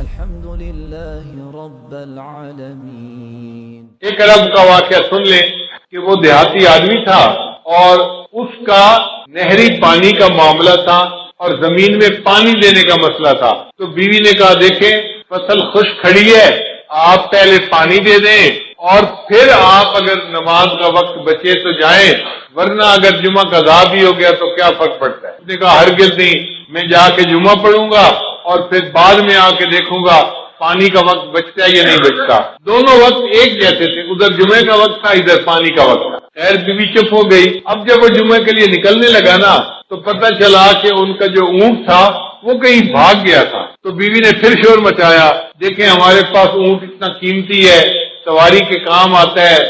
والحمد لله رب العالمين. ایک عرب کا واقعہ سن لیں کہ وہ دیہاتی آدمی تھا اور اس کا نہری پانی کا معاملہ تھا اور زمین میں پانی دینے کا مسئلہ تھا. تو بیوی نے کہا دیکھیں فصل خشک کھڑی ہے، آپ پہلے پانی دے دیں اور پھر آپ اگر نماز کا وقت بچے تو جائیں، ورنہ اگر جمعہ کا ادا بھی ہو گیا تو کیا فرق پڑتا ہے. اس نے کہا ہرگز نہیں، میں جا کے جمعہ پڑھوں گا اور پھر بعد میں آ کے دیکھوں گا پانی کا وقت بچتا ہے یا نہیں بچتا. دونوں وقت ایک جیسے تھے، ادھر جمعے کا وقت تھا، ادھر پانی کا وقت تھا. خیر بیوی چپ ہو گئی. اب جب وہ جمعے کے لیے نکلنے لگا نا تو پتہ چلا کہ ان کا جو اونٹ تھا وہ کہیں بھاگ گیا تھا. تو بیوی نے پھر شور مچایا، دیکھیں ہمارے پاس اونٹ اتنا قیمتی ہے، سواری کے کام آتا ہے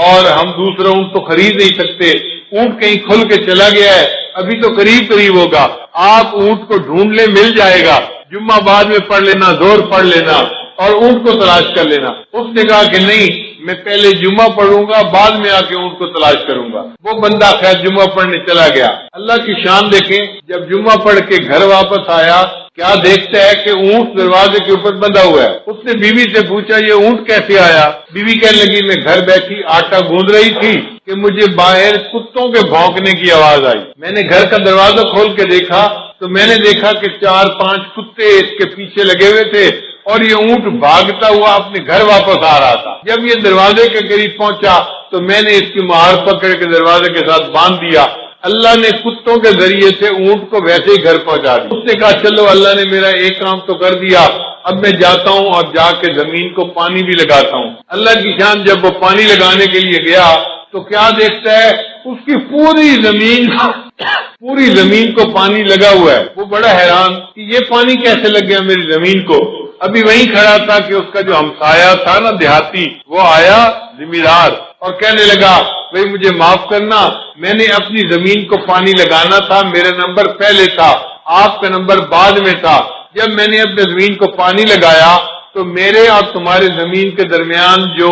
اور ہم دوسرا اونٹ تو خرید نہیں سکتے. اونٹ کہیں کھل کے چلا گیا ہے، ابھی تو قریب ہوگا، آپ اونٹ کو ڈھونڈ لیں، مل جائے گا، جمعہ بعد میں پڑھ لینا، زور پڑھ لینا اور اونٹ کو تلاش کر لینا. اس نے کہا کہ نہیں، میں پہلے جمعہ پڑھوں گا، بعد میں آ کے اونٹ کو تلاش کروں گا. وہ بندہ خیر جمعہ پڑھنے چلا گیا. اللہ کی شان دیکھیں، جب جمعہ پڑھ کے گھر واپس آیا کیا دیکھتا ہے کہ اونٹ دروازے کے اوپر بندھا ہوا ہے. اس نے بیوی سے پوچھا یہ اونٹ کیسے آیا؟ بیوی کہنے لگی میں گھر بیٹھی آٹا گوندھ رہی تھی کہ مجھے باہر کتوں کے بھونکنے کی آواز آئی. میں نے گھر کا دروازہ کھول کے دیکھا تو میں نے دیکھا کہ 4-5 کتے اس کے پیچھے لگے ہوئے تھے اور یہ اونٹ بھاگتا ہوا اپنے گھر واپس آ رہا تھا. جب یہ دروازے کے قریب پہنچا تو میں نے اس کی مہار پکڑ کے دروازے کے ساتھ باندھ دیا. اللہ نے کتوں کے ذریعے سے اونٹ کو ویسے ہی گھر پہنچا دیا. اس نے کہا چلو اللہ نے میرا ایک کام تو کر دیا، اب میں جاتا ہوں اور جا کے زمین کو پانی بھی لگاتا ہوں. اللہ کی شان جب وہ پانی لگانے کے لیے گیا تو کیا دیکھتا ہے، اس کی پوری زمین کو پانی لگا ہوا ہے. وہ بڑا حیران کہ یہ پانی کیسے لگ گیا میری زمین کو. ابھی وہیں کھڑا تھا کہ اس کا جو ہمسایا تھا نا دیہاتی، وہ آیا زمیندار اور کہنے لگا بھئی مجھے معاف کرنا، میں نے اپنی زمین کو پانی لگانا تھا، میرا نمبر پہلے تھا، آپ کا نمبر بعد میں تھا. جب میں نے اپنے زمین کو پانی لگایا تو میرے اور تمہارے زمین کے درمیان جو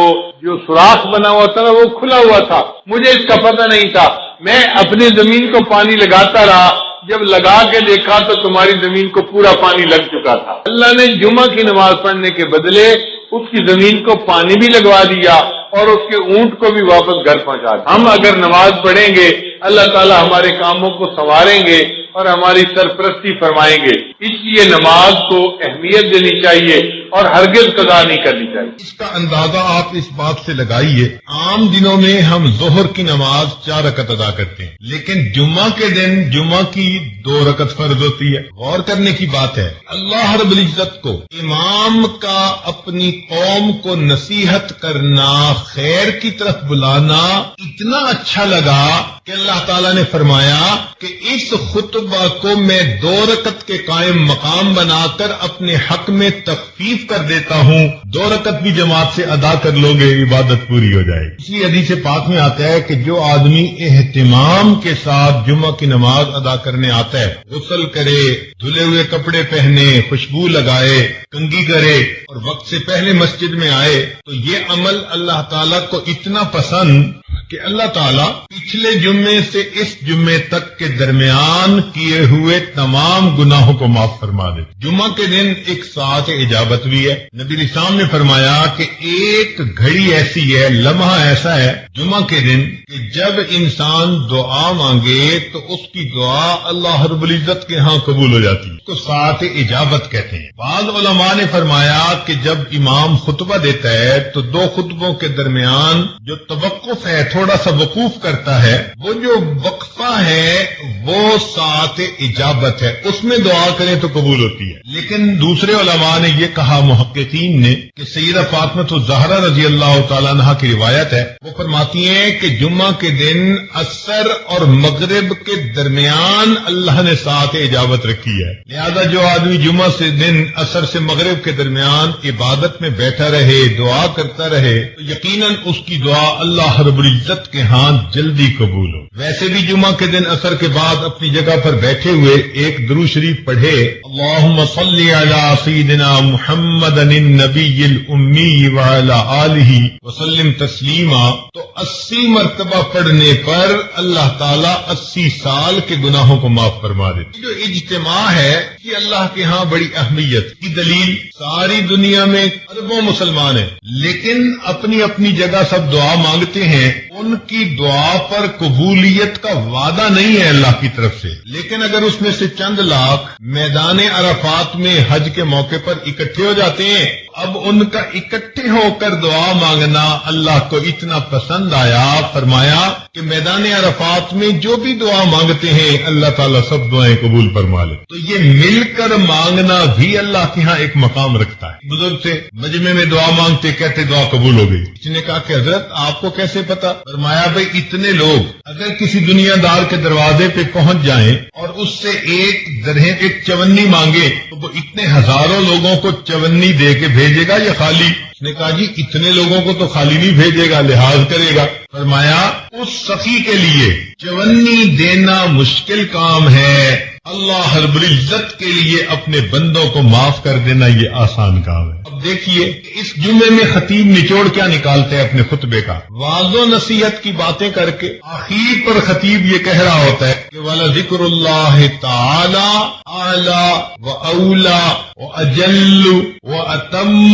سوراخ بنا ہوا تھا نا وہ کھلا ہوا تھا، مجھے اس کا پتہ نہیں تھا. میں اپنی زمین کو پانی لگاتا رہا، جب لگا کے دیکھا تو تمہاری زمین کو پورا پانی لگ چکا تھا. اللہ نے جمعہ کی نماز پڑھنے کے بدلے اس کی زمین کو پانی بھی لگوا دیا اور اس کے اونٹ کو بھی واپس گھر پہنچا دیا. ہم اگر نماز پڑھیں گے اللہ تعالیٰ ہمارے کاموں کو سنواریں گے اور ہماری سرپرستی فرمائیں گے. اس لیے نماز کو اہمیت دینی چاہیے اور ہرگز قضا نہیں کرنی چاہیے. اس کا اندازہ آپ اس بات سے لگائیے، عام دنوں میں ہم ظہر کی نماز 4 رکعت ادا کرتے ہیں، لیکن جمعہ کے دن جمعہ کی 2 رکعت فرض ہوتی ہے. غور کرنے کی بات ہے، اللہ رب العزت کو امام کا اپنی قوم کو نصیحت کرنا، خیر کی طرف بلانا اتنا اچھا لگا کہ اللہ تعالیٰ نے فرمایا کہ اس خطبہ کو میں 2 رکعت کے قائم مقام بنا کر اپنے حق میں تخفیف کر دیتا ہوں، 2 رکعت بھی جماعت سے ادا کر لو گے عبادت پوری ہو جائے گی. اسی حدیث پاک میں آتا ہے کہ جو آدمی اہتمام کے ساتھ جمعہ کی نماز ادا کرنے آتا ہے، غسل کرے، دھلے ہوئے کپڑے پہنے، خوشبو لگائے، کنگھی کرے اور وقت سے پہلے مسجد میں آئے، تو یہ عمل اللہ تعالیٰ کو اتنا پسند کہ اللہ تعالیٰ پچھلے جمعے سے اس جمعے تک کے درمیان کیے ہوئے تمام گناہوں کو معاف فرما دے. جمعہ کے دن ایک ساعت اجابت بھی ہے. نبی اسلام نے فرمایا کہ ایک گھڑی ایسی ہے، لمحہ ایسا ہے جمعہ کے دن کہ جب انسان دعا مانگے تو اس کی دعا اللہ رب العزت کے ہاں قبول ہو جاتی ہے. تو ساعت اجابت کہتے ہیں. بعض علماء نے فرمایا کہ جب امام خطبہ دیتا ہے تو 2 خطبوں کے درمیان جو توقف ہے، تھوڑا سا وقوف کرتا ہے، وہ جو وقفہ ہے وہ ساعت اجابت ہے، اس میں دعا کریں تو قبول ہوتی ہے. لیکن دوسرے علماء نے یہ کہا، محققین نے، کہ سیدہ فاطمہ الزہرا رضی اللہ تعالیٰ عنہا کی روایت ہے، وہ فرماتی ہیں کہ جمعہ کے دن عصر اور مغرب کے درمیان اللہ نے ساعت اجابت رکھی ہے. لہذا جو آدمی جمعہ سے دن عصر سے مغرب کے درمیان عبادت میں بیٹھا رہے، دعا کرتا رہے، تو یقیناً اس کی دعا اللہ رب العزت العزت کے ہاں جلدی قبول ہو۔ ویسے بھی جمعہ کے دن عصر کے بعد اپنی جگہ پر بیٹھے ہوئے ایک درود شریف پڑھے، اللہم صلی علی سیدنا محمد النبی الامی وعلی آلہ وسلم تسلیما، تو 80 مرتبہ پڑھنے پر اللہ تعالیٰ 80 سال کے گناہوں کو معاف فرما دیتے۔ جو اجتماع ہے کہ اللہ کے ہاں بڑی اہمیت کی دلیل، ساری دنیا میں اربوں مسلمان ہیں لیکن اپنی اپنی جگہ سب دعا مانگتے ہیں، ان کی دعا پر قبولیت کا وعدہ نہیں ہے اللہ کی طرف سے، لیکن اگر اس میں سے چند لاکھ میدان عرفات میں حج کے موقع پر اکٹھے ہو جاتے ہیں، اب ان کا اکٹھے ہو کر دعا مانگنا اللہ کو اتنا پسند آیا، فرمایا کہ میدان عرفات میں جو بھی دعا مانگتے ہیں اللہ تعالیٰ سب دعائیں قبول فرما لے۔ تو یہ مل کر مانگنا بھی اللہ کے ہاں ایک مقام رکھتا ہے۔ بزرگ سے مجمع میں دعا مانگتے کہتے دعا قبول ہو گئی۔ اس نے کہا کہ حضرت آپ کو کیسے پتا؟ فرمایا بھائی اتنے لوگ اگر کسی دنیا دار کے دروازے پہ پہنچ جائیں اور اس سے ایک درہم ایک چونی مانگے تو وہ اتنے ہزاروں لوگوں کو چونی دے کے بھیجے گا یا خالی؟ اس نے کہا جی اتنے لوگوں کو تو خالی نہیں بھیجے گا، لحاظ کرے گا۔ فرمایا اس سخی کے لیے چونی دینا مشکل کام ہے، اللہ رب العزت کے لیے اپنے بندوں کو معاف کر دینا یہ آسان کام ہے۔ اب دیکھیے اس جمعے میں خطیب نچوڑ کیا نکالتے ہیں اپنے خطبے کا، واعظ و نصیحت کی باتیں کر کے آخر پر خطیب یہ کہہ رہا ہوتا ہے کہ وَلَذِكْرُ اللَّهِ تَعَالَى أَعْلَى وَأَوْلَى وَأَجَلُّ وَأَتَمُّ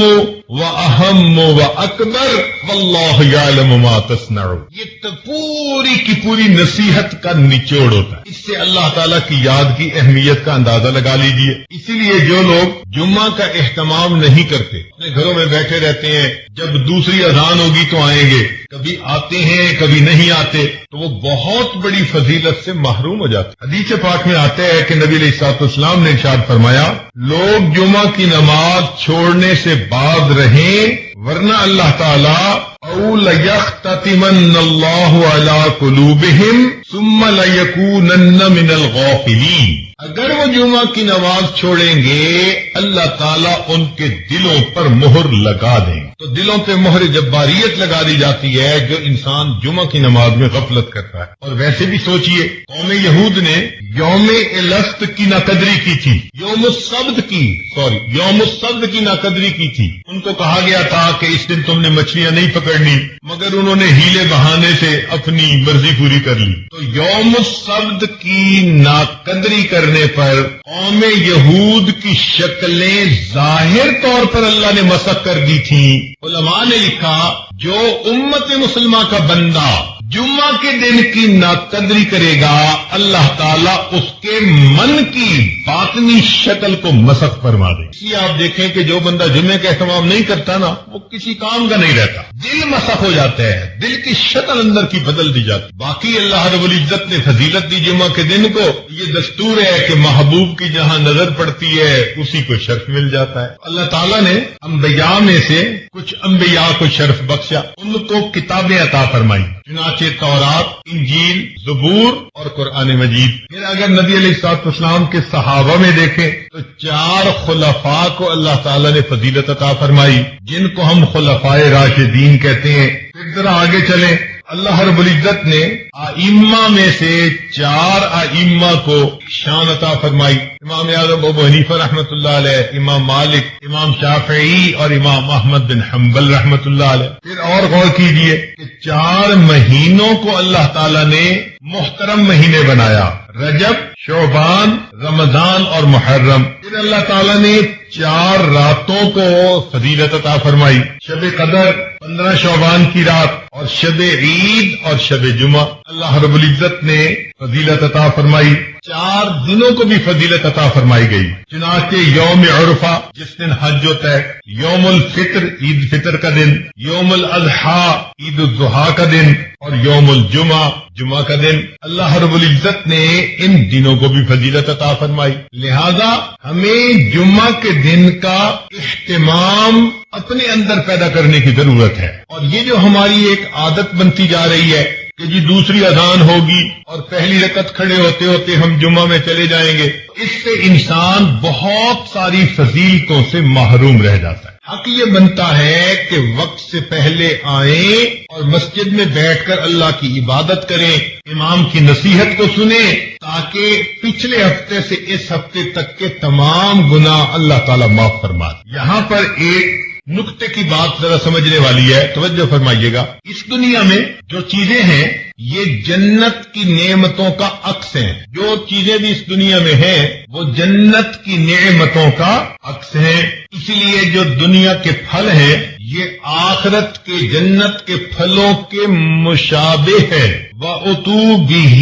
وَأَهَمُّ وَأَكْبَرُ وَاللَّهُ يَعْلَمُ مَا تَصْنَعُونَ۔ یہ پوری کی پوری نصیحت کا نچوڑ ہوتا ہے۔ اس سے اللہ تعالیٰ کی یاد کی اہمیت کا اندازہ لگا لیجئے۔ اسی لیے جو لوگ جمعہ کا اہتمام نہیں کرتے، اپنے گھروں میں بیٹھے رہتے ہیں، جب دوسری اذان ہوگی تو آئیں گے، کبھی آتے ہیں کبھی نہیں آتے، تو وہ بہت بڑی فضیلت سے محروم ہو جاتے۔ حدیث پاک میں آتا ہے کہ نبی علیہ الصلوۃ والسلام نے ارشاد فرمایا لوگ جمعہ کی نماز چھوڑنے سے باز رہیں ورنہ اللہ تعالیٰ او لیختتمن اللہ علی قلوبہم ثم لیکونن من الغافلین، اگر وہ جمعہ کی نماز چھوڑیں گے اللہ تعالیٰ ان کے دلوں پر مہر لگا دیں۔ تو دلوں پہ مہر جباریت لگا دی جاتی ہے جو انسان جمعہ کی نماز میں غفلت کرتا ہے۔ اور ویسے بھی سوچئے قوم یہود نے یوم الست کی ناقدری کی تھی، یوم السبت کی ناقدری کی تھی۔ ان کو کہا گیا تھا کہ اس دن تم نے مچھلیاں نہیں پکڑنی، مگر انہوں نے ہیلے بہانے سے اپنی مرضی پوری کر لی۔ تو یوم السبت کی ناقدری کرنے پر قوم یہود کی شکلیں ظاہر طور پر اللہ نے مسخ کر دی تھیں۔ علماء نے لکھا جو امت مسلمہ کا بندہ جمعہ کے دن کی ناقدری کرے گا اللہ تعالیٰ اس کے من کی باطنی شکل کو مسخ فرما دے۔ اس لیے آپ دیکھیں کہ جو بندہ جمعے کا اہتمام نہیں کرتا نا وہ کسی کام کا نہیں رہتا، دل مسخ ہو جاتا ہے، دل کی شکل اندر کی بدل دی جاتی۔ باقی اللہ رب العزت نے فضیلت دی جمعہ کے دن کو، یہ دستور ہے کہ محبوب کی جہاں نظر پڑتی ہے اسی کو شرف مل جاتا ہے۔ اللہ تعالیٰ نے انبیاء میں سے کچھ انبیاء کو شرف بخشا، ان کو کتابیں عطا فرمائی، چنانچہ تورات، انجیل، زبور اور قرآن مجید۔ پھر اگر نبی علیہ الصلوۃ والسلام کے صحابہ میں دیکھیں تو 4 خلفاء کو اللہ تعالیٰ نے فضیلت عطا فرمائی جن کو ہم خلفائے راشدین کہتے ہیں۔ پھر ذرا آگے چلیں، اللہ رب العزت نے ائمہ میں سے 4 ائمہ کو شان عطا فرمائی، امام اعظم ابو حنیفہ رحمۃ اللہ علیہ، امام مالک، امام شافعی اور امام احمد بن حنبل رحمۃ اللہ علیہ۔ پھر اور غور کیجئے کہ 4 مہینوں کو اللہ تعالیٰ نے محترم مہینے بنایا، رجب، شعبان، رمضان اور محرم۔ پھر اللہ تعالیٰ نے 4 راتوں کو فضیلت عطا فرمائی، شب قدر، 15 شعبان کی رات، اور شب عید اور شب جمعہ اللہ رب العزت نے فضیلت عطا فرمائی۔ 4 دنوں کو بھی فضیلت عطا فرمائی گئی، چنانچہ یوم عرفہ جس دن حج ہوتا ہے، یوم الفطر عید فطر کا دن، یوم الاضحیٰ عید الاضحیٰ کا دن، اور یوم الجمعہ جمعہ کا دن۔ اللہ رب العزت نے ان دنوں کو بھی فضیلت عطا فرمائی، لہذا ہمیں جمعہ کے دن کا اہتمام اپنے اندر پیدا کرنے کی ضرورت ہے۔ اور یہ جو ہماری ایک عادت بنتی جا رہی ہے کہ جی دوسری اذان ہوگی اور پہلی رکعت کھڑے ہوتے ہوتے ہم جمعہ میں چلے جائیں گے، اس سے انسان بہت ساری فضیلتوں سے محروم رہ جاتا ہے۔ حق یہ بنتا ہے کہ وقت سے پہلے آئیں اور مسجد میں بیٹھ کر اللہ کی عبادت کریں، امام کی نصیحت کو سنیں، تاکہ پچھلے ہفتے سے اس ہفتے تک کے تمام گناہ اللہ تعالیٰ معاف فرما دے۔ یہاں پر ایک نقطے کی بات ذرا سمجھنے والی ہے، توجہ فرمائیے گا۔ اس دنیا میں جو چیزیں ہیں یہ جنت کی نعمتوں کا عکس ہیں، جو چیزیں بھی اس دنیا میں ہیں وہ جنت کی نعمتوں کا عکس ہیں، اسی لیے جو دنیا کے پھل ہیں یہ آخرت کے جنت کے پھلوں کے مشابہ ہے، وَأُتُوا بِهِ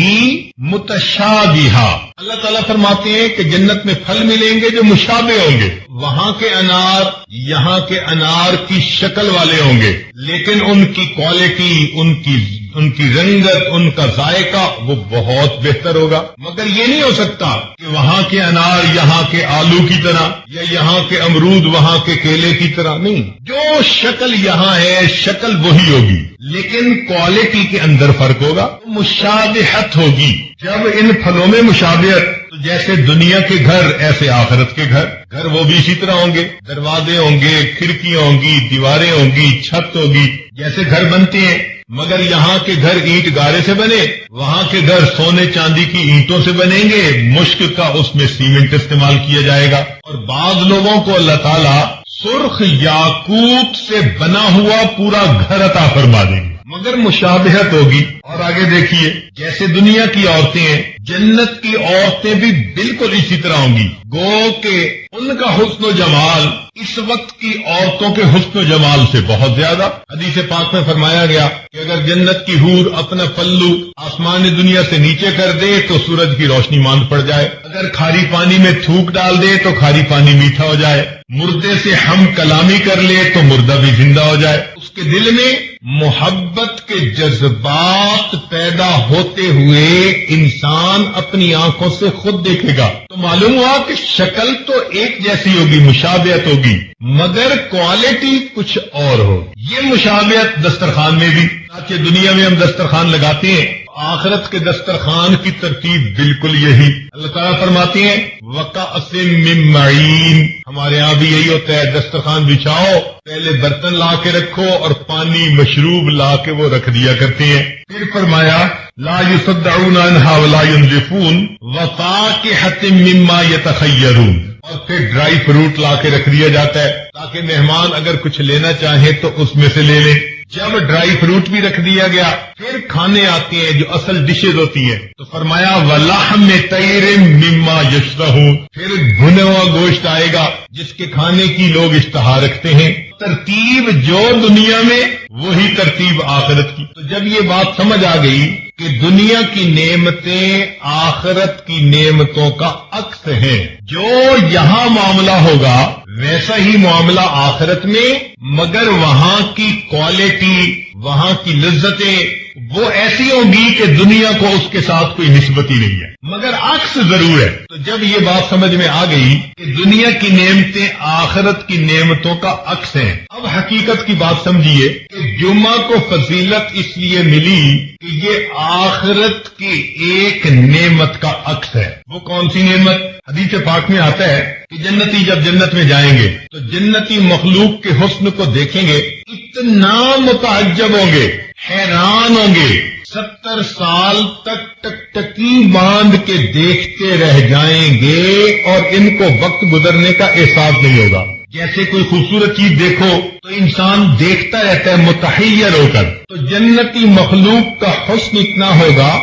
مُتَشَابِهًا۔ اللہ تعالیٰ فرماتے ہیں کہ جنت میں پھل ملیں گے جو مشابہ ہوں گے، وہاں کے انار یہاں کے انار کی شکل والے ہوں گے، لیکن ان کی کوالٹی، ان کی رنگت، ان کا ذائقہ وہ بہت بہتر ہوگا۔ مگر یہ نہیں ہو سکتا کہ وہاں کے انار یہاں کے آلو کی طرح یا یہاں کے امرود وہاں کے کیلے کی طرح، نہیں، جو شکل یہاں ہے شکل وہی ہوگی، لیکن کوالٹی کے اندر فرق ہوگا، مشابہت ہوگی۔ جب ان پھلوں میں مشابہت، تو جیسے دنیا کے گھر ایسے آخرت کے گھر وہ بھی اسی طرح ہوں گے، دروازے ہوں گے، کھڑکیاں ہوں گی، دیواریں ہوں گی، چھت ہوگی، جیسے گھر بنتے ہیں۔ مگر یہاں کے گھر اینٹ گارے سے بنے، وہاں کے گھر سونے چاندی کی اینٹوں سے بنیں گے، مشک کا اس میں سیمنٹ استعمال کیا جائے گا، اور بعض لوگوں کو اللہ تعالیٰ سرخ یاقوت سے بنا ہوا پورا گھر عطا فرما دیں گے، مگر مشابہت ہوگی۔ اور آگے دیکھیے، جیسے دنیا کی عورتیں ہیں، جنت کی عورتیں بھی بالکل اسی طرح ہوں گی، گو کہ ان کا حسن و جمال اس وقت کی عورتوں کے حسن و جمال سے بہت زیادہ۔ حدیث پاک میں فرمایا گیا کہ اگر جنت کی حور اپنا پلو آسمان دنیا سے نیچے کر دے تو سورج کی روشنی ماند پڑ جائے، اگر کھاری پانی میں تھوک ڈال دے تو کھاری پانی میٹھا ہو جائے، مردے سے ہم کلامی کر لے تو مردہ بھی زندہ ہو جائے، اس کے دل میں محبت کے جذبات پیدا ہوتے ہوئے انسان اپنی آنکھوں سے خود دیکھے گا، تو معلوم ہوا کہ شکل تو ایک جیسی ہوگی، مشابہت ہوگی، مگر کوالٹی کچھ اور ہوگی۔ یہ مشابہت دسترخوان میں بھی، چنانچہ دنیا میں ہم دسترخوان لگاتے ہیں، آخرت کے دسترخوان کی ترتیب بالکل یہی۔ اللہ تعالیٰ فرماتے ہیں وَكَأْسٍ مِّن مَّعِينٍ، ہمارے ہاں بھی یہی ہوتا ہے، دسترخوان بچھاؤ، پہلے برتن لا کے رکھو اور پانی مشروب لا کے وہ رکھ دیا کرتے ہیں۔ پھر فرمایا لا يصدعون عنها ولا ينزفون وفاكهة مما يتخيرون، اور پھر ڈرائی فروٹ لا کے رکھ دیا جاتا ہے تاکہ مہمان اگر کچھ لینا چاہیں تو اس میں سے لے لیں۔ جب ڈرائی فروٹ بھی رکھ دیا گیا، پھر کھانے آتے ہیں جو اصل ڈشز ہوتی ہیں، تو فرمایا وَلَحْمِ طَيْرٍ مِّمَّا يَشْتَهُونَ، پھر بھنا ہوا گوشت آئے گا جس کے کھانے کی لوگ اشتہا رکھتے ہیں۔ ترتیب جو دنیا میں وہی ترتیب آخرت کی۔ تو جب یہ بات سمجھ آ گئی کہ دنیا کی نعمتیں آخرت کی نعمتوں کا عکس ہیں، جو یہاں معاملہ ہوگا ویسا ہی معاملہ آخرت میں، مگر وہاں کی کوالٹی، وہاں کی لذتیں وہ ایسی ہوں گی کہ دنیا کو اس کے ساتھ کوئی نسبت ہی نہیں ہے، مگر عکس ضرور ہے۔ تو جب یہ بات سمجھ میں آ گئی کہ دنیا کی نعمتیں آخرت کی نعمتوں کا عکس ہیں، اب حقیقت کی بات سمجھیے کہ جمعہ کو فضیلت اس لیے ملی کہ یہ آخرت کی ایک نعمت کا عکس ہے۔ وہ کون سی نعمت؟ حدیث پاک میں آتا ہے کہ جنتی جب جنت میں جائیں گے تو جنتی مخلوق کے حسن کو دیکھیں گے، اتنا متعجب ہوں گے، حیران ہوں گے، 70 سال تک ٹکٹکی باندھ کے دیکھتے رہ جائیں گے اور ان کو وقت گزرنے کا احساس نہیں ہوگا۔ جیسے کوئی خوبصورت چیز دیکھو تو انسان دیکھتا رہتا ہے متحیر ہو کر، تو جنتی مخلوق کا حسن اتنا ہوگا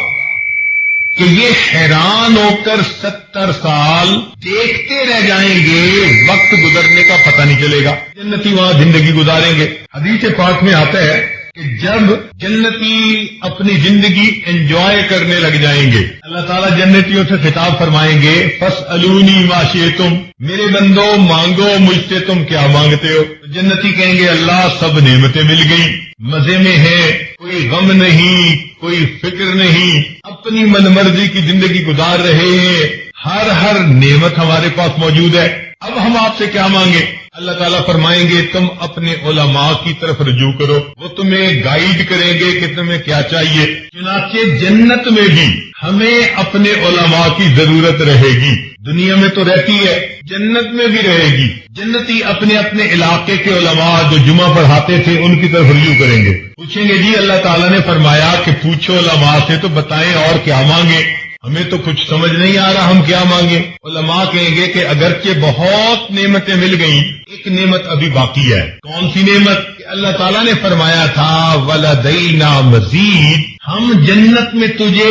کہ یہ حیران ہو کر 70 سال دیکھتے رہ جائیں گے، وقت گزرنے کا پتہ نہیں چلے گا۔ جنتی وہاں زندگی گزاریں گے۔ حدیث پاک میں آتا ہے کہ جب جنتی اپنی زندگی انجوائے کرنے لگ جائیں گے، اللہ تعالیٰ جنتیوں سے خطاب فرمائیں گے فَاسْأَلُونِي مَا شِئْتُمْ، میرے بندو مانگو مجھ سے تم کیا مانگتے ہو۔ جنتی کہیں گے اللہ سب نعمتیں مل گئی، مزے میں ہے، کوئی غم نہیں، کوئی فکر نہیں، اپنی من مرضی کی زندگی گزار رہے ہیں، ہر نعمت ہمارے پاس موجود ہے، اب ہم آپ سے کیا مانگیں؟ اللہ تعالیٰ فرمائیں گے تم اپنے علماء کی طرف رجوع کرو، وہ تمہیں گائیڈ کریں گے کہ تمہیں کیا چاہیے۔ چنانچہ جنت میں بھی ہمیں اپنے علماء کی ضرورت رہے گی، دنیا میں تو رہتی ہے، جنت میں بھی رہے گی۔ جنتی اپنے اپنے علاقے کے علماء جو جمعہ پڑھاتے تھے ان کی طرف رجوع کریں گے، پوچھیں گے جی اللہ تعالیٰ نے فرمایا کہ پوچھو علماء سے تو بتائیں اور کیا مانگے، ہمیں تو کچھ سمجھ نہیں آ رہا ہم کیا مانگیں۔ علماء کہیں گے کہ اگرچہ بہت نعمتیں مل گئیں، ایک نعمت ابھی باقی ہے۔ کون سی نعمت؟ کہ اللہ تعالیٰ نے فرمایا تھا وَلَدَيْنَا مَزِيدٌ، ہم جنت میں تجھے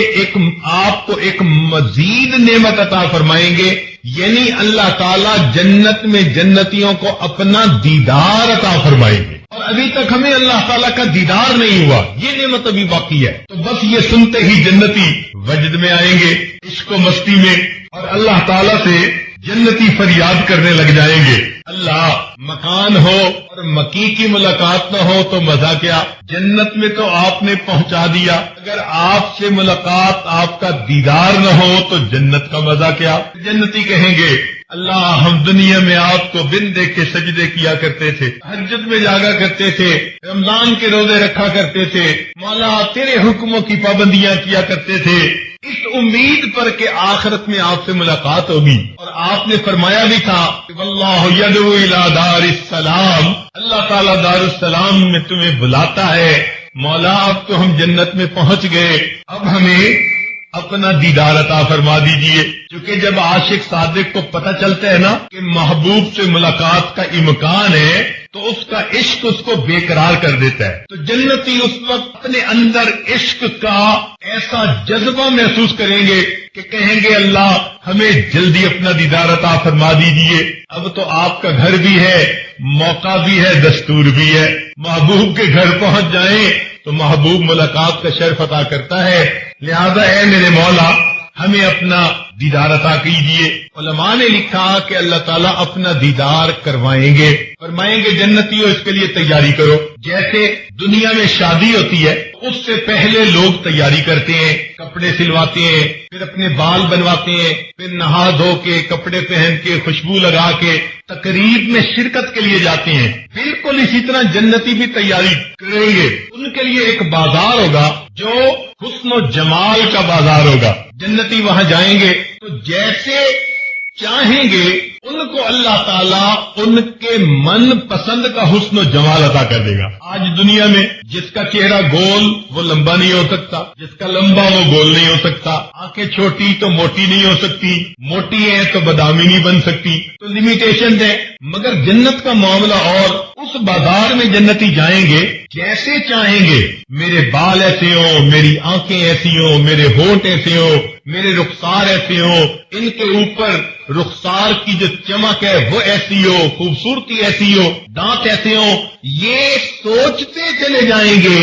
آپ کو ایک مزید نعمت عطا فرمائیں گے، یعنی اللہ تعالیٰ جنت میں جنتیوں کو اپنا دیدار عطا فرمائیں گے، اور ابھی تک ہمیں اللہ تعالیٰ کا دیدار نہیں ہوا، یہ نعمت ابھی باقی ہے۔ تو بس یہ سنتے ہی جنتی وجد میں آئیں گے، عشق و مستی میں، اور اللہ تعالیٰ سے جنتی فریاد کرنے لگ جائیں گے، اللہ مکان ہو اور مکی کی ملاقات نہ ہو تو مزہ کیا، جنت میں تو آپ نے پہنچا دیا، اگر آپ سے ملاقات آپ کا دیدار نہ ہو تو جنت کا مزہ کیا۔ جنتی کہیں گے اللہ ہم دنیا میں آپ کو بن دیکھ کے سجدے کیا کرتے تھے، تہجد میں جاگا کرتے تھے، رمضان کے روزے رکھا کرتے تھے، مولا تیرے حکموں کی پابندیاں کیا کرتے تھے، اس امید پر کہ آخرت میں آپ سے ملاقات ہوگی، اور آپ نے فرمایا بھی تھا کہ واللہ یدعو الی دار السلام، اللہ تعالیٰ دار السلام میں تمہیں بلاتا ہے، مولا اب تو ہم جنت میں پہنچ گئے، اب ہمیں اپنا دیدار عطا فرما دیجئے۔ کیونکہ جب عاشق صادق کو پتہ چلتا ہے نا کہ محبوب سے ملاقات کا امکان ہے تو اس کا عشق اس کو بے قرار کر دیتا ہے، تو جنتی اس وقت اپنے اندر عشق کا ایسا جذبہ محسوس کریں گے کہ کہیں گے اللہ ہمیں جلدی اپنا دیدار عطا فرما دیجئے، اب تو آپ کا گھر بھی ہے، موقع بھی ہے، دستور بھی ہے، محبوب کے گھر پہنچ جائیں تو محبوب ملاقات کا شرف عطا کرتا ہے، لہذا اے میرے مولا ہمیں اپنا دیدار عطا کیجیے۔ علماء نے لکھا کہ اللہ تعالیٰ اپنا دیدار کروائیں گے، فرمائیں گے جنتیوں اس کے لیے تیاری کرو، جیسے دنیا میں شادی ہوتی ہے اس سے پہلے لوگ تیاری کرتے ہیں، کپڑے سلواتے ہیں، پھر اپنے بال بنواتے ہیں، پھر نہا دھو کے کپڑے پہن کے خوشبو لگا کے تقریب میں شرکت کے لیے جاتے ہیں، بالکل اسی طرح جنتی بھی تیاری کریں گے، ان کے لیے ایک بازار ہوگا جو حسن و جمال کا بازار ہوگا، جنتی وہاں جائیں گے تو جیسے چاہیں گے ان کو اللہ تعالیٰ ان کے من پسند کا حسن و جمال عطا کر دے گا۔ آج دنیا میں جس کا چہرہ گول وہ لمبا نہیں ہو سکتا، جس کا لمبا وہ گول نہیں ہو سکتا، آنکھیں چھوٹی تو موٹی نہیں ہو سکتی، موٹی ہے تو بادامی نہیں بن سکتی، تو لمیٹیشن ہے، مگر جنت کا معاملہ اور اس بازار میں جنتی جائیں گے جیسے چاہیں گے، میرے بال ایسے ہوں، میری آنکھیں ایسی ہوں، میرے ہونٹ ایسے ہوں، میرے رخسار ایسے ہوں، ان کے اوپر رخسار کی جو چمک ہے وہ ایسی ہو، خوبصورتی ایسی ہو، دانت ایسے ہوں، یہ سوچتے چلے جائیں گے،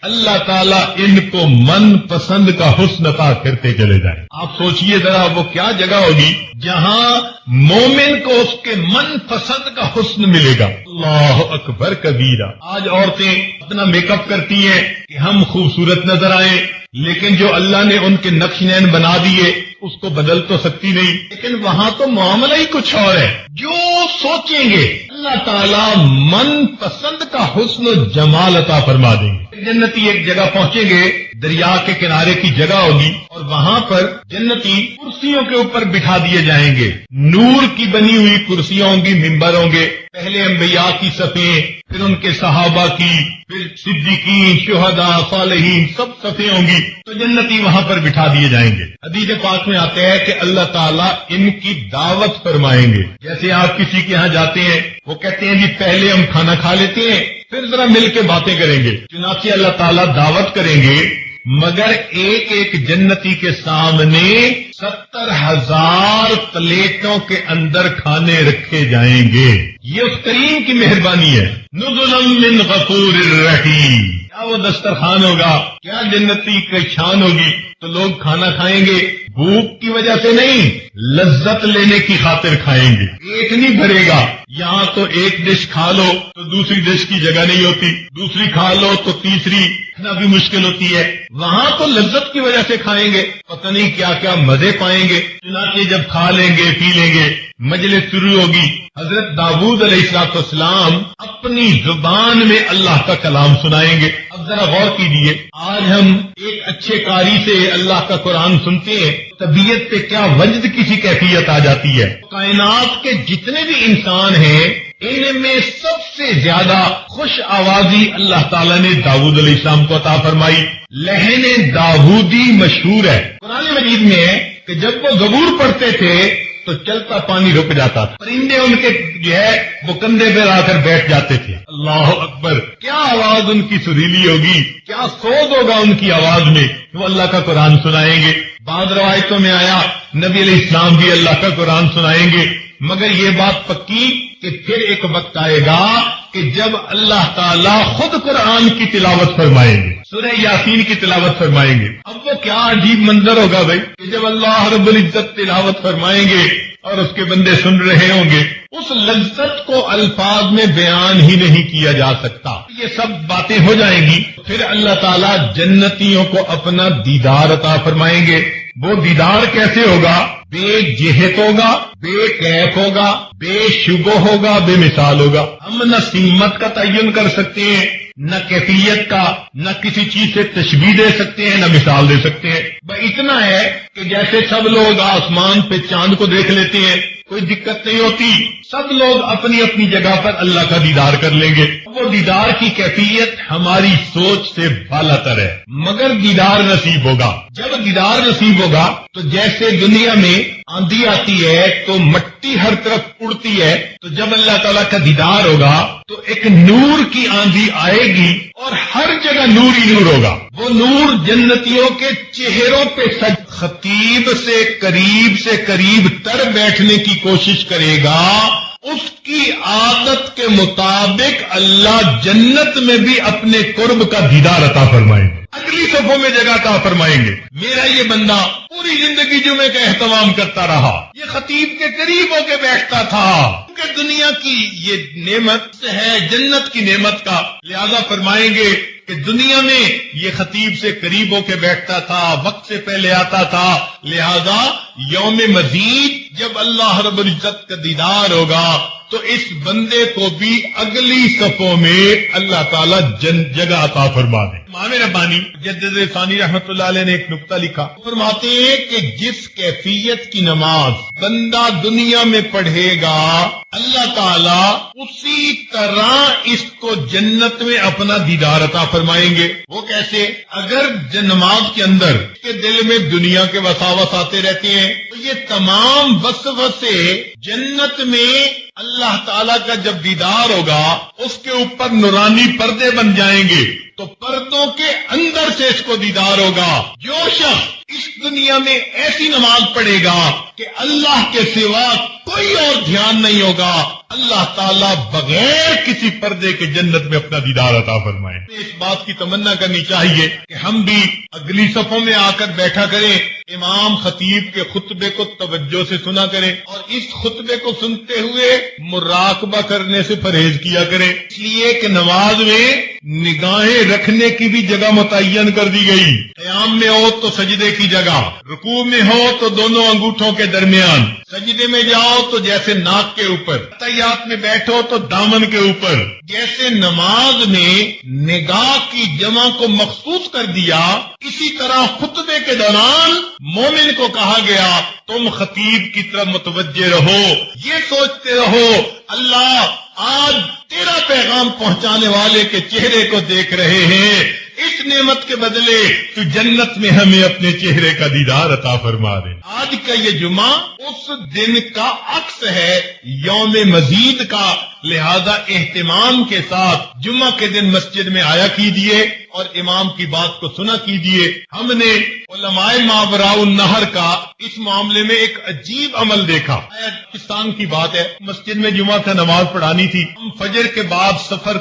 اللہ تعالیٰ ان کو من پسند کا حسن عطا کرتے چلے جائیں۔ آپ سوچئے ذرا وہ کیا جگہ ہوگی جہاں مومن کو اس کے من پسند کا حسن ملے گا۔ اللہ اکبر کبیرہ۔ آج عورتیں اپنا میک اپ کرتی ہیں کہ ہم خوبصورت نظر آئیں، لیکن جو اللہ نے ان کے نقش نین بنا دیے اس کو بدل تو سکتی نہیں، لیکن وہاں تو معاملہ ہی کچھ اور ہے، جو سوچیں گے اللہ تعالیٰ من پسند کا حسن و جمال عطا فرما دیں گے۔ جنتی ایک جگہ پہنچیں گے، دریا کے کنارے کی جگہ ہوگی، اور وہاں پر جنتی کرسیوں کے اوپر بٹھا دیے جائیں گے، نور کی بنی ہوئی کرسیاں ہوں گی، ممبر ہوں گے، پہلے انبیاء کی صفیں، پھر ان کے صحابہ کی، پھر صدیقین، شہداء، صالحین، سب صفیں ہوں گی، تو جنتی وہاں پر بٹھا دیے جائیں گے۔ حدیث پاک میں آتے ہیں کہ اللہ تعالیٰ ان کی دعوت فرمائیں گے، جیسے آپ کسی کے ہاں جاتے ہیں، وہ کہتے ہیں جی پہلے ہم کھانا کھا لیتے ہیں پھر ذرا مل کے باتیں کریں گے، چنانچہ اللہ تعالیٰ دعوت کریں گے، مگر ایک ایک جنتی کے سامنے 70,000 پلیٹوں کے اندر کھانے رکھے جائیں گے۔ یہ اس کریم کی مہربانی ہے۔ نزلا من غفور الرحیم، کیا وہ دسترخوان ہوگا، کیا جنتی کی شان ہوگی، تو لوگ کھانا کھائیں گے بھوک کی وجہ سے نہیں، لذت لینے کی خاطر کھائیں گے، پیٹ نہیں بھرے گا۔ یہاں تو ایک ڈش کھا لو تو دوسری ڈش کی جگہ نہیں ہوتی، دوسری کھا لو تو تیسری اتنا بھی مشکل ہوتی ہے، وہاں تو لذت کی وجہ سے کھائیں گے، پتہ نہیں کیا کیا مزے پائیں گے، چنانچہ جب کھا لیں گے پی لیں گے مجلس شروع ہوگی، حضرت داؤد علیہ السلام اپنی زبان میں اللہ کا کلام سنائیں گے۔ اب ذرا غور کیجیے، آج ہم ایک اچھے قاری سے اللہ کا قرآن سنتے ہیں طبیعت پہ کیا وجد کی سی کیفیت آ جاتی ہے. کائنات کے جتنے بھی انسان ہیں ان میں سب سے زیادہ خوش آوازی اللہ تعالیٰ نے داؤد علیہ السلام کو عطا فرمائی. لہن داودی مشہور ہے. قرآن مجید میں ہے کہ جب وہ زبور پڑھتے تھے تو چلتا پانی رک جاتا تھا, پرندے ان کے جو ہے وہ کندھے پہ آ کر بیٹھ جاتے تھے. اللہ اکبر, کیا آواز ان کی سریلی ہوگی, کیا سوز ہوگا ان کی آواز میں. وہ اللہ کا قرآن سنائیں گے. بعض روایتوں میں آیا نبی علیہ السلام بھی اللہ کا قرآن سنائیں گے. مگر یہ بات پکی کہ پھر ایک وقت آئے گا کہ جب اللہ تعالیٰ خود قرآن کی تلاوت فرمائیں گے, سورہ یاسین کی تلاوت فرمائیں گے. اب وہ کیا عجیب منظر ہوگا بھائی کہ جب اللہ رب العزت تلاوت فرمائیں گے اور اس کے بندے سن رہے ہوں گے, اس لذت کو الفاظ میں بیان ہی نہیں کیا جا سکتا. یہ سب باتیں ہو جائیں گی. پھر اللہ تعالیٰ جنتیوں کو اپنا دیدار عطا فرمائیں گے. وہ دیدار کیسے ہوگا؟ بے جہت ہوگا, بے کیف ہوگا, بے شبہ ہوگا, بے مثال ہوگا. ہم نہ سمت کا تعین کر سکتے ہیں, نہ کیفیت کا, نہ کسی چیز سے تشبیہ دے سکتے ہیں, نہ مثال دے سکتے ہیں. بس اتنا ہے کہ جیسے سب لوگ آسمان پہ چاند کو دیکھ لیتے ہیں, کوئی دقت نہیں ہوتی. سب لوگ اپنی اپنی جگہ پر اللہ کا دیدار کر لیں گے. وہ دیدار کی کیفیت ہماری سوچ سے بالا تر ہے, مگر دیدار نصیب ہوگا. جب دیدار نصیب ہوگا تو جیسے دنیا میں آندھی آتی ہے تو مٹی ہر طرف اڑتی ہے, تو جب اللہ تعالیٰ کا دیدار ہوگا تو ایک نور کی آندھی آئے گی اور ہر جگہ نور ہی نور ہوگا. وہ نور جنتیوں کے چہروں پہ سج خطیب سے قریب تر بیٹھنے کی کوشش کرے گا. اس کی عادت کے مطابق اللہ جنت میں بھی اپنے قرب کا دیدار عطا فرمائیں گے, اگلی صفوں میں جگہ عطا فرمائیں گے. میرا یہ بندہ پوری زندگی جمعے کا اہتمام کرتا رہا, یہ خطیب کے قریب ہو کے بیٹھتا تھا, کیونکہ دنیا کی یہ نعمت ہے جنت کی نعمت کا. لہذا فرمائیں گے کہ دنیا میں یہ خطیب سے قریب ہو کے بیٹھتا تھا, وقت سے پہلے آتا تھا. لہذا یوم مزید جب اللہ رب العزت کا دیدار ہوگا تو اس بندے کو بھی اگلی صفوں میں اللہ تعالیٰ جگہ عطا فرما دے. امام ربانی مجدد ثانی رحمت اللہ علیہ نے ایک نکتہ لکھا, فرماتے ہیں کہ جس کیفیت کی نماز بندہ دنیا میں پڑھے گا اللہ تعالیٰ اسی طرح اس کو جنت میں اپنا دیدار عطا فرمائیں گے. وہ کیسے؟ اگر نماز کے اندر اس کے دل میں دنیا کے وساوس آتے رہتے ہیں تو یہ تمام وسوسے جنت میں اللہ تعالیٰ کا جب دیدار ہوگا اس کے اوپر نورانی پردے بن جائیں گے, تو پردوں کے اندر سے اس کو دیدار ہوگا. جو شخص اس دنیا میں ایسی نماز پڑھے گا کہ اللہ کے سوا کوئی اور دھیان نہیں ہوگا, اللہ تعالیٰ بغیر کسی پردے کے جنت میں اپنا دیدار عطا فرمائے. اس بات کی تمنا کرنی چاہیے کہ ہم بھی اگلی صفوں میں آ کر بیٹھا کریں, امام خطیب کے خطبے کو توجہ سے سنا کریں, اور اس خطبے کو سنتے ہوئے مراقبہ کرنے سے پرہیز کیا کریں. اس لیے کہ نماز میں نگاہیں رکھنے کی بھی جگہ متعین کر دی گئی. قیام میں ہو تو سجدے کی جگہ, رکوع میں ہو تو دونوں انگوٹھوں کے درمیان, سجدے میں جاؤ تو جیسے ناک کے اوپر, تحیات میں بیٹھو تو دامن کے اوپر. جیسے نماز میں نگاہ کی جمع کو مخصوص کر دیا, اسی طرح خطبے کے دوران مومن کو کہا گیا تم خطیب کی طرف متوجہ رہو, یہ سوچتے رہو اللہ آج تیرا پیغام پہنچانے والے کے چہرے کو دیکھ رہے ہیں, اس نعمت کے بدلے تو جنت میں ہمیں اپنے چہرے کا دیدار عطا فرما دے. آج کا یہ جمعہ اس دن کا عکس ہے, یوم مزید کا. لہذا اہتمام کے ساتھ جمعہ کے دن مسجد میں آیا کیجیے اور امام کی بات کو سنا کیجیے. ہم نے علماء ماوراء النہر کا اس معاملے میں ایک عجیب عمل دیکھا. پاکستان کی بات ہے, مسجد میں جمعہ کا نماز پڑھانی تھی. ہم فجر کے بعد سفر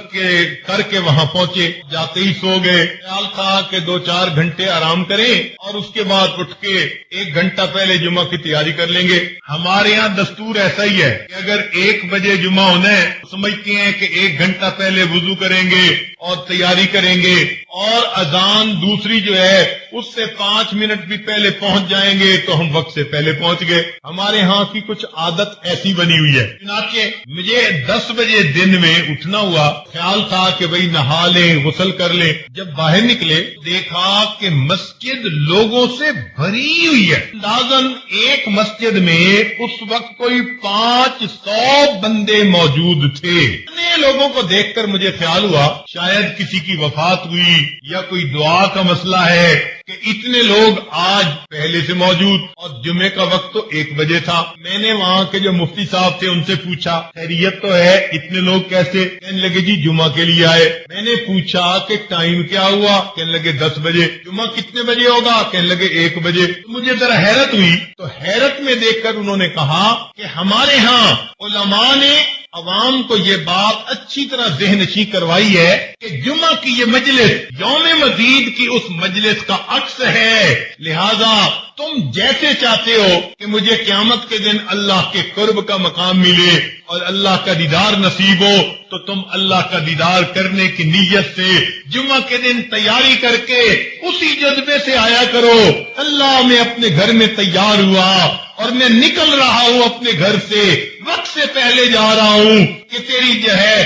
کر کے وہاں پہنچے, جاتے ہی سو گئے. خیال تھا کہ 2-4 گھنٹے آرام کریں اور اس کے بعد اٹھ کے 1 گھنٹہ پہلے جمعہ کی تیاری کر لیں گے. ہمارے یہاں دستور ایسا ہی ہے کہ اگر 1 بجے جمعہ ہونا ہے سمجھتے ہیں کہ 1 گھنٹہ پہلے وضو کریں گے اور تیاری کریں گے، اور اذان دوسری جو ہے اس سے 5 منٹ بھی پہلے پہنچ جائیں گے تو ہم وقت سے پہلے پہنچ گئے۔ ہمارے ہاں کی کچھ عادت ایسی بنی ہوئی ہے، چنانچہ مجھے 10 بجے دن میں اٹھنا ہوا، خیال تھا کہ بھئی نہا لیں، غسل کر لیں۔ جب باہر نکلے دیکھا کہ مسجد لوگوں سے بھری ہوئی ہے، اندازاً ایک مسجد میں اس وقت کوئی 500 بندے موجود تھے۔ اتنے لوگوں کو دیکھ کر مجھے خیال ہوا شاید کسی کی وفات ہوئی یا کوئی دعا کا مسئلہ ہے کہ اتنے لوگ آج پہلے سے موجود، اور جمعے کا وقت تو 1 بجے تھا۔ میں نے وہاں کے جو مفتی صاحب تھے ان سے پوچھا خیریت تو ہے، اتنے لوگ کیسے؟ کہنے لگے جی جمعہ کے لیے آئے۔ میں نے پوچھا کہ ٹائم کیا ہوا؟ کہنے لگے 10 بجے۔ جمعہ کتنے بجے ہوگا؟ کہنے لگے 1 بجے۔ مجھے ذرا حیرت ہوئی، تو حیرت میں دیکھ کر انہوں نے کہا کہ ہمارے ہاں علماء نے عوام کو یہ بات اچھی طرح ذہن نشین کروائی ہے کہ جمعہ کی یہ مجلس یوم مزید کی اس مجلس کا عکس ہے، لہذا تم جیسے چاہتے ہو کہ مجھے قیامت کے دن اللہ کے قرب کا مقام ملے اور اللہ کا دیدار نصیب ہو، تو تم اللہ کا دیدار کرنے کی نیت سے جمعہ کے دن تیاری کر کے اسی جذبے سے آیا کرو۔ اللہ میں اپنے گھر میں تیار ہوا اور میں نکل رہا ہوں اپنے گھر سے، وقت سے پہلے جا رہا ہوں کہ تیری جو ہے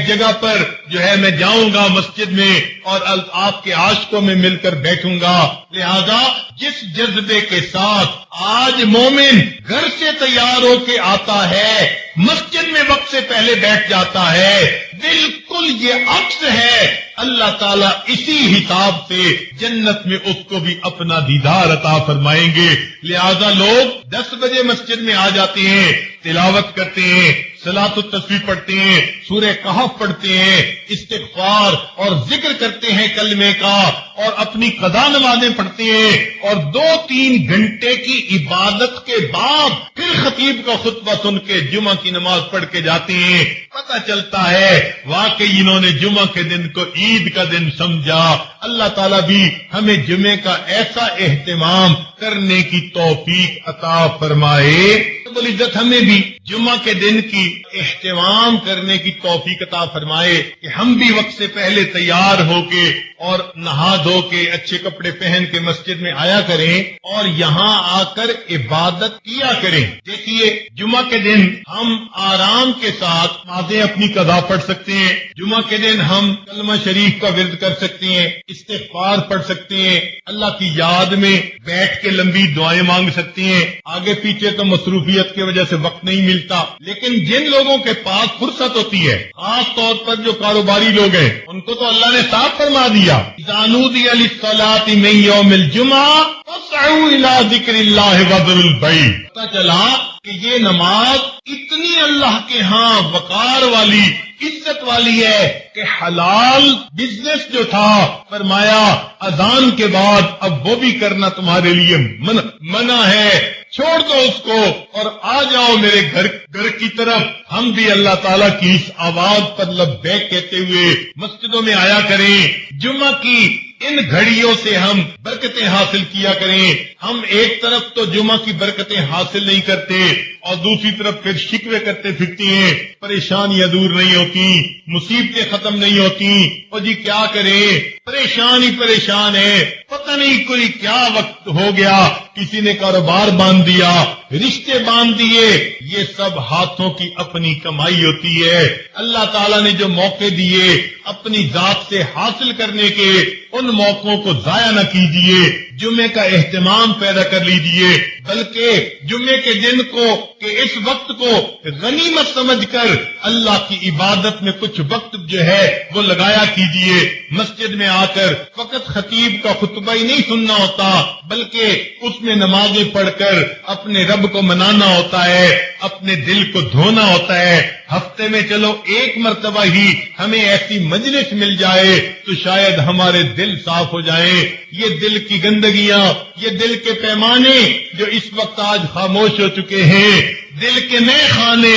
جگہ پر جو ہے میں جاؤں گا مسجد میں اور آپ کے عاشقوں میں مل کر بیٹھوں گا۔ لہذا جس جذبے کے ساتھ آج مومن گھر سے تیار ہو کے آتا ہے، مسجد میں وقت سے پہلے بیٹھ جاتا ہے، بالکل یہ عکس ہے۔ اللہ تعالیٰ اسی حساب سے جنت میں اس کو بھی اپنا دیدار عطا فرمائیں گے۔ لہذا لوگ 10 بجے مسجد میں آ جاتے ہیں، تلاوت کرتے ہیں، صلاۃ التسبیح پڑھتے ہیں، سورہ کہف پڑھتے ہیں، استغفار اور ذکر کرتے ہیں کلمے کا، اور اپنی قضا نمازیں پڑھتے ہیں، اور 2-3 گھنٹے کی عبادت کے بعد پھر خطیب کا خطبہ سن کے جمعہ کی نماز پڑھ کے جاتے ہیں۔ پتہ چلتا ہے واقعی انہوں نے جمعہ کے دن کو عید کا دن سمجھا۔ اللہ تعالیٰ بھی ہمیں جمعے کا ایسا اہتمام کرنے کی توفیق عطا فرمائے۔ رب العزت ہمیں بھی جمعہ کے دن کی اہتمام کرنے کی توفیق عطا فرمائے کہ ہم بھی وقت سے پہلے تیار ہو کے اور نہا دھو کے اچھے کپڑے پہن کے مسجد میں آیا کریں اور یہاں آ کر عبادت کیا کریں۔ دیکھیے جمعہ کے دن ہم آرام کے ساتھ نمازیں اپنی قضا پڑھ سکتے ہیں، جمعہ کے دن ہم کلمہ شریف کا ورد کر سکتے ہیں، استغفار پڑھ سکتے ہیں، اللہ کی یاد میں بیٹھ کے لمبی دعائیں مانگ سکتے ہیں۔ آگے پیچھے تو مصروفیت کی وجہ سے وقت نہیں ملتا، لیکن جن لوگوں کے پاس فرصت ہوتی ہے، خاص طور پر جو کاروباری لوگ ہیں، ان کو تو اللہ نے صاف فرما دیا اذا نودی للصلاۃ من یوم الجمعہ فاسعوا الی ذکر اللہ وذروا البیع۔ پتہ چلا کہ یہ نماز اتنی اللہ کے ہاں وقار والی، عزت والی ہے کہ حلال بزنس جو تھا فرمایا اذان کے بعد اب وہ بھی کرنا تمہارے لیے منع ہے، چھوڑ دو اس کو اور آ جاؤ میرے گھر کی طرف۔ ہم بھی اللہ تعالیٰ کی اس آواز پر لبیک کہتے ہوئے مسجدوں میں آیا کریں، جمعہ کی ان گھڑیوں سے ہم برکتیں حاصل کیا کریں۔ ہم ایک طرف تو جمعہ کی برکتیں حاصل نہیں کرتے اور دوسری طرف پھر شکوے کرتے پھرتے ہیں، پریشانیاں دور نہیں ہوتی، مصیبتیں ختم نہیں ہوتی، اور جی کیا کریں، پریشان ہی پریشان ہے، پتہ نہیں کوئی کیا وقت ہو گیا، کسی نے کاروبار باندھ دیا، رشتے باندھ دیے۔ یہ سب ہاتھوں کی اپنی کمائی ہوتی ہے۔ اللہ تعالیٰ نے جو موقع دیے اپنی ذات سے حاصل کرنے کے، ان موقعوں کو ضائع نہ کیجیے، جمعے کا اہتمام پیدا کر لیجیے، بلکہ جمعے کے دن کو کہ اس وقت کو غنیمت سمجھ کر اللہ کی عبادت میں کچھ وقت جو ہے وہ لگایا کیجیے۔ مسجد میں آ کر فقط خطیب کا خطبہ ہی نہیں سننا ہوتا، بلکہ اس میں نمازیں پڑھ کر اپنے رب کو منانا ہوتا ہے، اپنے دل کو دھونا ہوتا ہے۔ ہفتے میں چلو ایک مرتبہ ہی ہمیں ایسی مجلس مل جائے تو شاید ہمارے دل صاف ہو جائیں۔ یہ دل کی گندگیاں، یہ دل کے پیمانے جو اس وقت آج خاموش ہو چکے ہیں، دل کے نئے خانے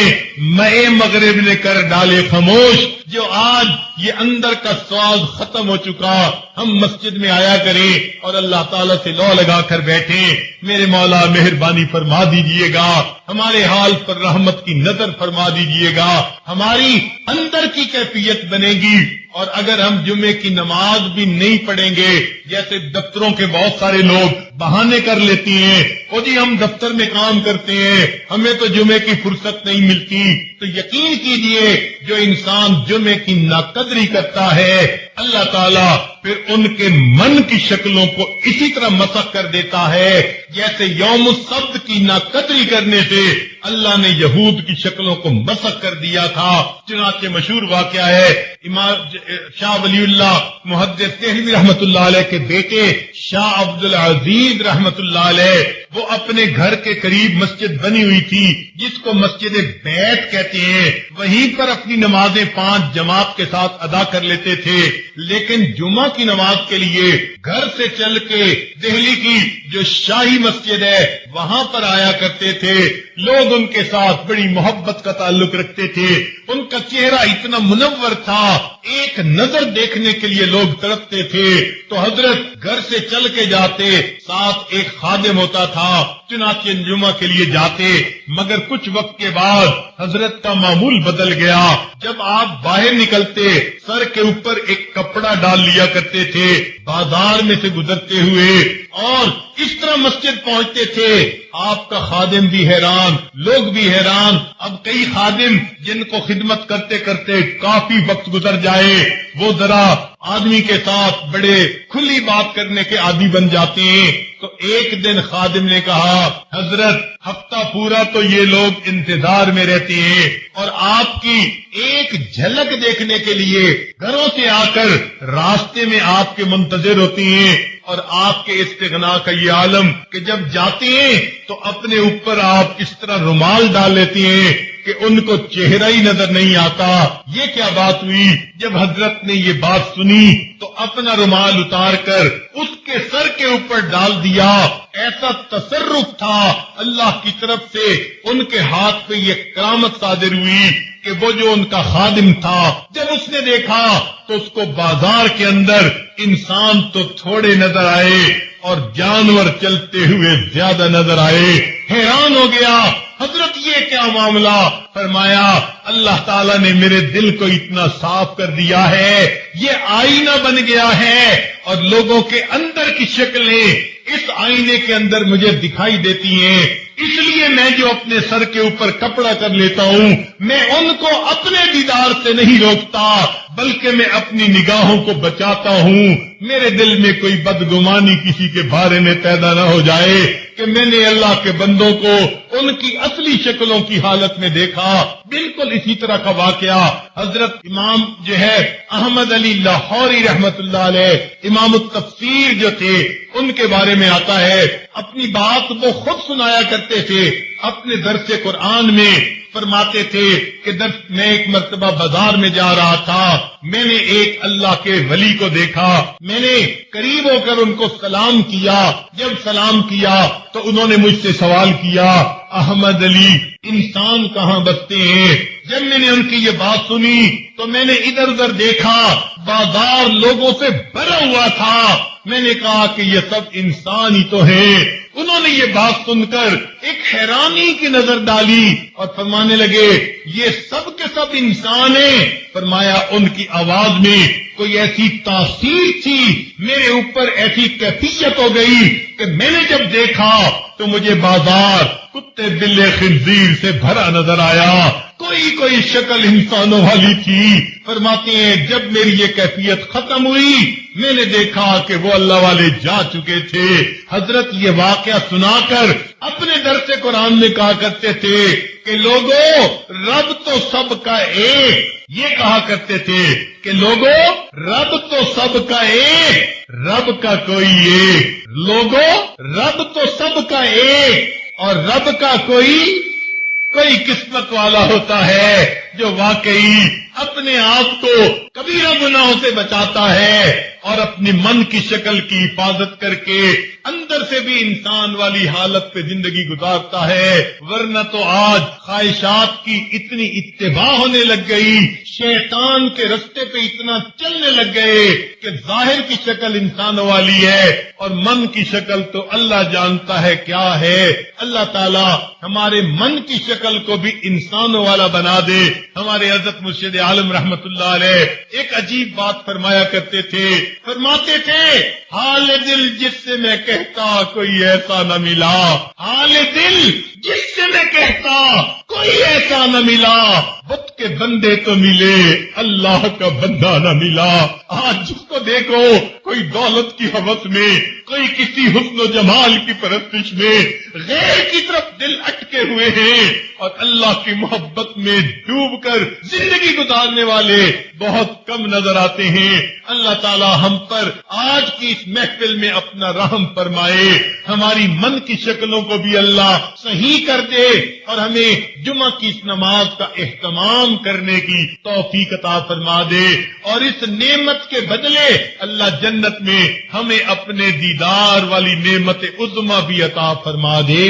مئے مغرب نے کر ڈالے خاموش، جو آج یہ اندر کا سواد ختم ہو چکا، ہم مسجد میں آیا کریں اور اللہ تعالیٰ سے لو لگا کر بیٹھیں، میرے مولا مہربانی فرما دیجئے گا، ہمارے حال پر رحمت کی نظر فرما دیجئے گا، ہماری اندر کی کیفیت بنے گی۔ اور اگر ہم جمعے کی نماز بھی نہیں پڑھیں گے، جیسے دفتروں کے بہت سارے لوگ بہانے کر لیتی ہیں، او جی ہم دفتر میں کام کرتے ہیں، ہمیں تو جمعے کی فرصت نہیں ملتی، تو یقین کیجئے جو انسان جمعے کی ناقدری کرتا ہے، اللہ تعالیٰ پھر ان کے من کی شکلوں کو اسی طرح مسخ کر دیتا ہے جیسے یوم السبت کی ناقدری کرنے سے اللہ نے یہود کی شکلوں کو مسخ کر دیا تھا۔ چنانچہ مشہور واقعہ ہے، امام شاہ ولی اللہ محدث دہلوی رحمت اللہ علیہ کے بیٹے شاہ عبد العزیز رحمت اللہ علیہ، وہ اپنے گھر کے قریب مسجد بنی ہوئی تھی جس کو مسجد بیت کہتے ہیں، وہیں پر اپنی نمازیں 5 جماعت کے ساتھ ادا کر لیتے تھے، لیکن جمعہ کی نماز کے لیے گھر سے چل کے دہلی کی جو شاہی مسجد ہے وہاں پر آیا کرتے تھے۔ لوگ ان کے ساتھ بڑی محبت کا تعلق رکھتے تھے، ان کا چہرہ اتنا منور تھا، ایک نظر دیکھنے کے لیے لوگ تڑپتے تھے، تو حضرت گھر سے چل کے جاتے، ساتھ ایک خادم ہوتا تھا، چنانچہ جمعہ کے لیے جاتے، مگر کچھ وقت کے بعد حضرت کا معمول بدل گیا، جب آپ باہر نکلتے سر کے اوپر ایک کپڑا ڈال لیا کرتے تھے بازار میں سے گزرتے ہوئے، اور اس طرح مسجد پہنچتے تھے، آپ کا خادم بھی حیران، لوگ بھی حیران۔ اب کئی خادم جن کو خدمت کرتے کرتے کافی وقت گزر جائے، وہ ذرا آدمی کے ساتھ بڑے کھلی بات کرنے کے عادی بن جاتے ہیں، تو ایک دن خادم نے کہا حضرت ہفتہ پورا تو یہ لوگ انتظار میں رہتے ہیں اور آپ کی ایک جھلک دیکھنے کے لیے گھروں سے آ کر راستے میں آپ کے منتظر ہوتی ہیں، اور آپ کے استغنا کا یہ عالم کہ جب جاتے ہیں تو اپنے اوپر آپ اس طرح رومال ڈال لیتی ہیں کہ ان کو چہرہ ہی نظر نہیں آتا۔ یہ کیا بات ہوئی؟ جب حضرت نے یہ بات سنی تو اپنا رومال اتار کر اس کے سر کے اوپر ڈال دیا۔ ایسا تصرف تھا اللہ کی طرف سے، ان کے ہاتھ پہ یہ کرامت صادر ہوئی کہ وہ جو ان کا خادم تھا، جب اس نے دیکھا تو اس کو بازار کے اندر انسان تو تھوڑے نظر آئے اور جانور چلتے ہوئے زیادہ نظر آئے، حیران ہو گیا، حضرت یہ کیا معاملہ؟ فرمایا اللہ تعالیٰ نے میرے دل کو اتنا صاف کر دیا ہے، یہ آئینہ بن گیا ہے اور لوگوں کے اندر کی شکلیں اس آئینے کے اندر مجھے دکھائی دیتی ہیں، اس لیے میں جو اپنے سر کے اوپر کپڑا کر لیتا ہوں، میں ان کو اپنے دیدار سے نہیں روکتا بلکہ میں اپنی نگاہوں کو بچاتا ہوں، میرے دل میں کوئی بدگمانی کسی کے بارے میں پیدا نہ ہو جائے کہ میں نے اللہ کے بندوں کو ان کی اصلی شکلوں کی حالت میں دیکھا۔ بالکل اسی طرح کا واقعہ حضرت امام جو ہے احمد علی لاہوری رحمت اللہ علیہ، امام التفسیر جو تھے، ان کے بارے میں آتا ہے، اپنی بات وہ خود سنایا کرتے تھے، اپنے درس قرآن میں فرماتے تھے کہ میں ایک مرتبہ بازار میں جا رہا تھا، میں نے ایک اللہ کے ولی کو دیکھا، میں نے قریب ہو کر ان کو سلام کیا، جب سلام کیا تو انہوں نے مجھ سے سوال کیا احمد علی انسان کہاں بستے ہیں؟ جب میں نے ان کی یہ بات سنی تو میں نے ادھر ادھر دیکھا، بازار لوگوں سے بھرا ہوا تھا، میں نے کہا کہ یہ سب انسان ہی تو ہیں۔ انہوں نے یہ بات سن کر ایک حیرانی کی نظر ڈالی اور فرمانے لگے یہ سب کے سب انسان ہیں۔ فرمایا ان کی آواز میں کوئی ایسی تاثیر تھی، میرے اوپر ایسی کیفیت ہو گئی کہ میں نے جب دیکھا تو مجھے بازار کتے بلے خنزیر سے بھرا نظر آیا، کوئی شکل انسانوں والی تھی۔ فرماتے ہیں جب میری یہ کیفیت ختم ہوئی میں نے دیکھا کہ وہ اللہ والے جا چکے تھے۔ حضرت یہ واقعہ سنا کر اپنے درس قرآن میں کہا کرتے تھے کہ لوگوں رب تو سب کا ایک، یہ کہا کرتے تھے کہ لوگوں رب تو سب کا ایک، رب کا کوئی ایک، لوگوں رب تو سب کا ایک اور رب کا کوئی قسمت والا ہوتا ہے جو واقعی اپنے آپ کو کبیرہ گناہوں سے بچاتا ہے اور اپنی من کی شکل کی حفاظت کر کے اندر سے بھی انسان والی حالت پہ زندگی گزارتا ہے، ورنہ تو آج خواہشات کی اتنی اتباع ہونے لگ گئی، شیطان کے رستے پہ اتنا چلنے لگ گئے کہ ظاہر کی شکل انسانوں والی ہے اور من کی شکل تو اللہ جانتا ہے کیا ہے۔ اللہ تعالی ہمارے من کی شکل کو بھی انسانوں والا بنا دے۔ ہمارے حضرت مرشد عالم رحمت اللہ علیہ ایک عجیب بات فرمایا کرتے تھے، فرماتے تھے حال دل جس سے میں کہتا کوئی ایسا نہ ملا، حال دل جس سے میں کہتا کوئی ایسا نہ ملا، بت کے بندے تو ملے اللہ کا بندہ نہ ملا۔ آج جس کو دیکھو کوئی دولت کی ہوس میں، کوئی کسی حسن و جمال کی پرستش میں غیر کی طرف دل اٹکے ہوئے ہیں، اور اللہ کی محبت میں ڈوب کر زندگی گزارنے والے بہت کم نظر آتے ہیں۔ اللہ تعالی ہم پر آج کی اس محفل میں اپنا رحم فرمائے، ہماری من کی شکلوں کو بھی اللہ صحیح کر دے اور ہمیں جمعہ کی اس نماز کا اہتمام کرنے کی توفیق عطا فرما دے، اور اس نعمت کے بدلے اللہ جنت میں ہمیں اپنے دیدار والی نعمت عظمی بھی عطا فرما دے۔